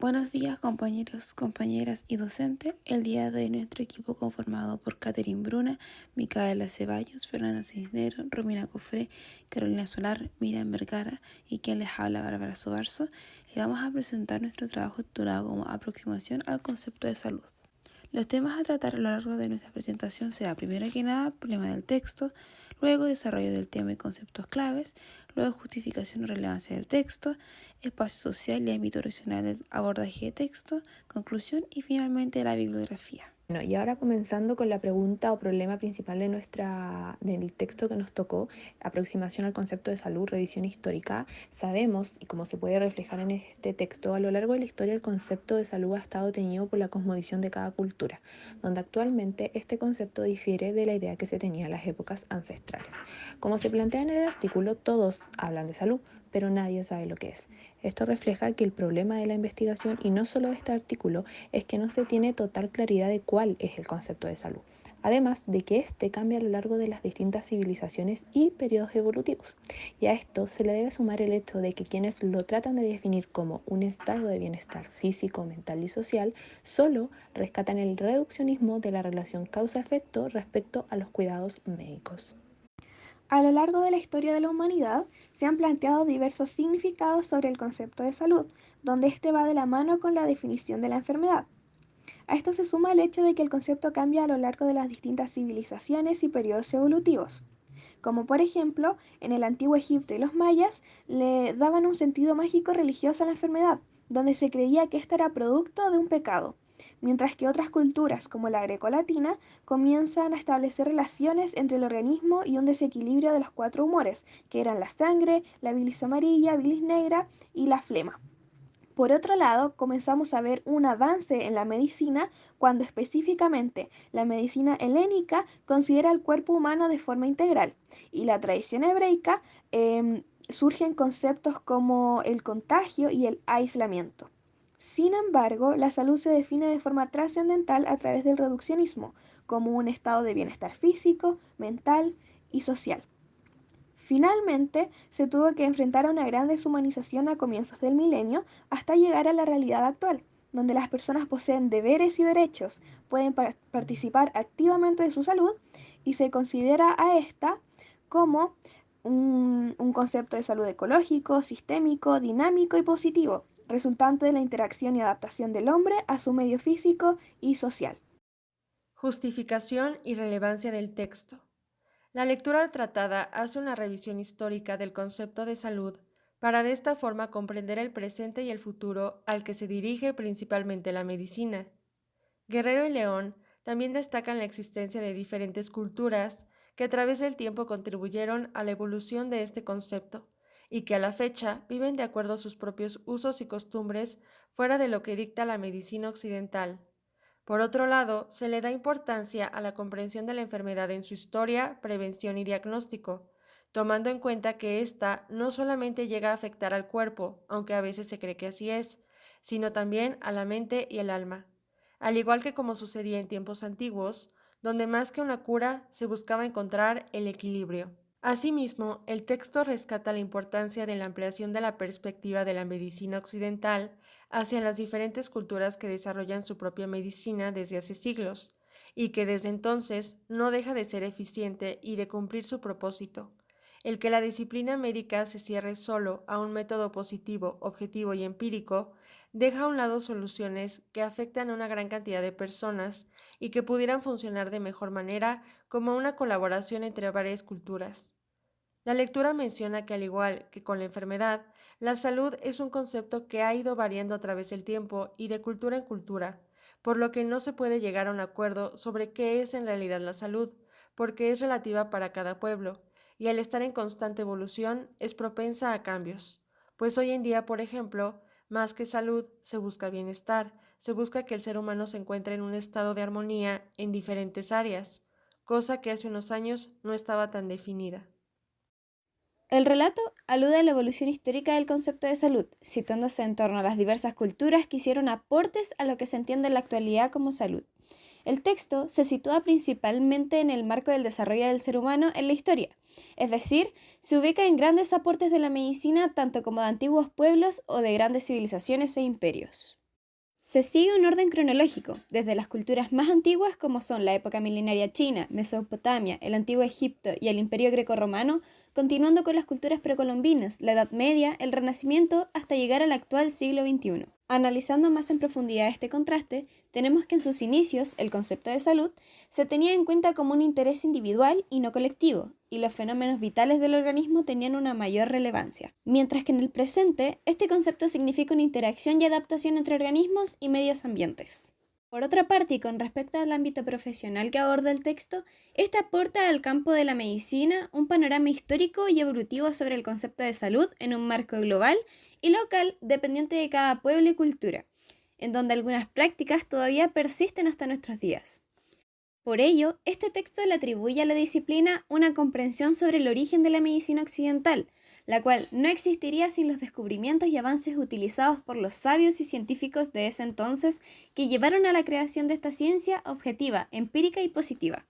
Buenos días compañeros, compañeras y docentes. El día de hoy nuestro equipo conformado por Catherine Bruna, Micaela Ceballos, Fernanda Cisneros, Romina Cofré, Carolina Solar, Miriam Vergara y quien les habla Bárbara Sobarzo, le vamos a presentar nuestro trabajo titulado como Aproximación al concepto de salud. Los temas a tratar a lo largo de nuestra presentación será primero que nada problema del texto, luego desarrollo del tema y conceptos claves, luego justificación o relevancia del texto, espacio social y ámbito regional del abordaje de texto, conclusión y finalmente la bibliografía. Bueno, y ahora comenzando con la pregunta o problema principal del texto que nos tocó, aproximación al concepto de salud, revisión histórica. Sabemos, y como se puede reflejar en este texto, a lo largo de la historia el concepto de salud ha estado teñido por la cosmovisión de cada cultura, donde actualmente este concepto difiere de la idea que se tenía en las épocas ancestrales. Como se plantea en el artículo, todos hablan de salud, pero nadie sabe lo que es. Esto refleja que el problema de la investigación, y no solo de este artículo, es que no se tiene total claridad de cuál es el concepto de salud, además de que éste cambia a lo largo de las distintas civilizaciones y periodos evolutivos. Y a esto se le debe sumar el hecho de que quienes lo tratan de definir como un estado de bienestar físico, mental y social, solo rescatan el reduccionismo de la relación causa-efecto respecto a los cuidados médicos. A lo largo de la historia de la humanidad se han planteado diversos significados sobre el concepto de salud, donde este va de la mano con la definición de la enfermedad. A esto se suma el hecho de que el concepto cambia a lo largo de las distintas civilizaciones y periodos evolutivos. Como por ejemplo, en el antiguo Egipto y los mayas le daban un sentido mágico religioso a la enfermedad, donde se creía que ésta era producto de un pecado, mientras que otras culturas, como la grecolatina, comienzan a establecer relaciones entre el organismo y un desequilibrio de los cuatro humores, que eran la sangre, la bilis amarilla, bilis negra y la flema. Por otro lado, comenzamos a ver un avance en la medicina cuando específicamente la medicina helénica considera el cuerpo humano de forma integral y la tradición hebreica surgen conceptos como el contagio y el aislamiento. Sin embargo, la salud se define de forma trascendental a través del reduccionismo, como un estado de bienestar físico, mental y social. Finalmente, se tuvo que enfrentar a una gran deshumanización a comienzos del milenio hasta llegar a la realidad actual, donde las personas poseen deberes y derechos, pueden participar activamente de su salud y se considera a esta como un concepto de salud ecológico, sistémico, dinámico y positivo, resultante de la interacción y adaptación del hombre a su medio físico y social. Justificación y relevancia del texto. La lectura tratada hace una revisión histórica del concepto de salud para de esta forma comprender el presente y el futuro al que se dirige principalmente la medicina. Guerrero y León también destacan la existencia de diferentes culturas que a través del tiempo contribuyeron a la evolución de este concepto y que a la fecha viven de acuerdo a sus propios usos y costumbres fuera de lo que dicta la medicina occidental. Por otro lado, se le da importancia a la comprensión de la enfermedad en su historia, prevención y diagnóstico, tomando en cuenta que ésta no solamente llega a afectar al cuerpo, aunque a veces se cree que así es, sino también a la mente y el alma. Al igual que como sucedía en tiempos antiguos, donde más que una cura se buscaba encontrar el equilibrio. Asimismo, el texto rescata la importancia de la ampliación de la perspectiva de la medicina occidental hacia las diferentes culturas que desarrollan su propia medicina desde hace siglos, y que desde entonces no deja de ser eficiente y de cumplir su propósito. El que la disciplina médica se cierre solo a un método positivo, objetivo y empírico, deja a un lado soluciones que afectan a una gran cantidad de personas y que pudieran funcionar de mejor manera como una colaboración entre varias culturas. La lectura menciona que al igual que con la enfermedad, la salud es un concepto que ha ido variando a través del tiempo y de cultura en cultura, por lo que no se puede llegar a un acuerdo sobre qué es en realidad la salud, porque es relativa para cada pueblo, y al estar en constante evolución es propensa a cambios. Pues hoy en día, por ejemplo, más que salud, se busca bienestar, se busca que el ser humano se encuentre en un estado de armonía en diferentes áreas, cosa que hace unos años no estaba tan definida. El relato alude a la evolución histórica del concepto de salud, situándose en torno a las diversas culturas que hicieron aportes a lo que se entiende en la actualidad como salud. El texto se sitúa principalmente en el marco del desarrollo del ser humano en la historia, es decir, se ubica en grandes aportes de la medicina tanto como de antiguos pueblos o de grandes civilizaciones e imperios. Se sigue un orden cronológico, desde las culturas más antiguas como son la época milenaria china, Mesopotamia, el antiguo Egipto y el Imperio Grecorromano, continuando con las culturas precolombinas, la Edad Media, el Renacimiento, hasta llegar al actual siglo XXI. Analizando más en profundidad este contraste, tenemos que en sus inicios el concepto de salud se tenía en cuenta como un interés individual y no colectivo, y los fenómenos vitales del organismo tenían una mayor relevancia. Mientras que en el presente, este concepto significa una interacción y adaptación entre organismos y medios ambientes. Por otra parte, y con respecto al ámbito profesional que aborda el texto, este aporta al campo de la medicina un panorama histórico y evolutivo sobre el concepto de salud en un marco global y local dependiente de cada pueblo y cultura, en donde algunas prácticas todavía persisten hasta nuestros días. Por ello, este texto le atribuye a la disciplina una comprensión sobre el origen de la medicina occidental, la cual no existiría sin los descubrimientos y avances utilizados por los sabios y científicos de ese entonces que llevaron a la creación de esta ciencia objetiva, empírica y positiva.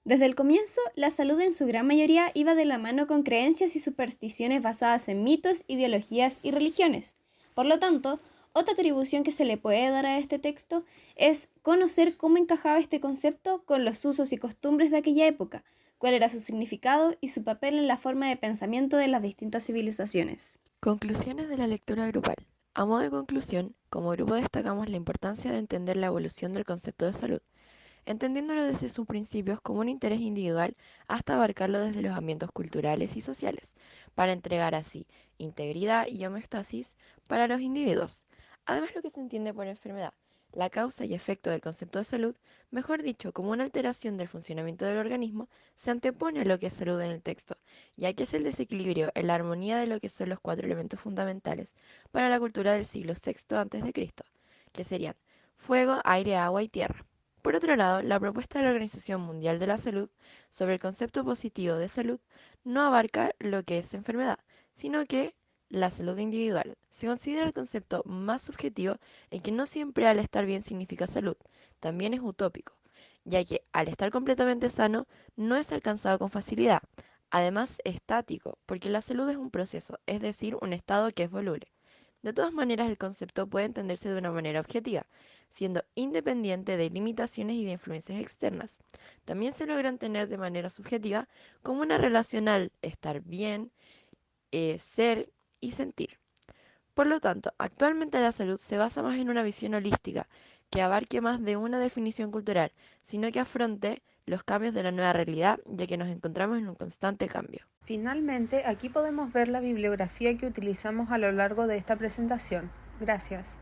Desde el comienzo, la salud en su gran mayoría iba de la mano con creencias y supersticiones basadas en mitos, ideologías y religiones. Por lo tanto, otra atribución que se le puede dar a este texto es conocer cómo encajaba este concepto con los usos y costumbres de aquella época, cuál era su significado y su papel en la forma de pensamiento de las distintas civilizaciones. Conclusiones de la lectura grupal. A modo de conclusión, como grupo destacamos la importancia de entender la evolución del concepto de salud, entendiéndolo desde sus principios como un interés individual hasta abarcarlo desde los ámbitos culturales y sociales, para entregar así integridad y homeostasis para los individuos. Además, lo que se entiende por enfermedad, la causa y efecto del concepto de salud, mejor dicho, como una alteración del funcionamiento del organismo, se antepone a lo que es salud en el texto, ya que es el desequilibrio en la armonía de lo que son los 4 elementos fundamentales para la cultura del siglo VI a.C., que serían fuego, aire, agua y tierra. Por otro lado, la propuesta de la Organización Mundial de la Salud sobre el concepto positivo de salud no abarca lo que es enfermedad, sino que la salud individual. Se considera el concepto más subjetivo en que no siempre al estar bien significa salud, también es utópico, ya que al estar completamente sano no es alcanzado con facilidad. Además, estático, porque la salud es un proceso, es decir, un estado que es voluble. De todas maneras, el concepto puede entenderse de una manera objetiva, siendo independiente de limitaciones y de influencias externas. También se logra entender de manera subjetiva como una relación al estar bien, ser y sentir. Por lo tanto, actualmente la salud se basa más en una visión holística, que abarque más de una definición cultural, sino que afronte los cambios de la nueva realidad, ya que nos encontramos en un constante cambio. Finalmente, aquí podemos ver la bibliografía que utilizamos a lo largo de esta presentación. Gracias.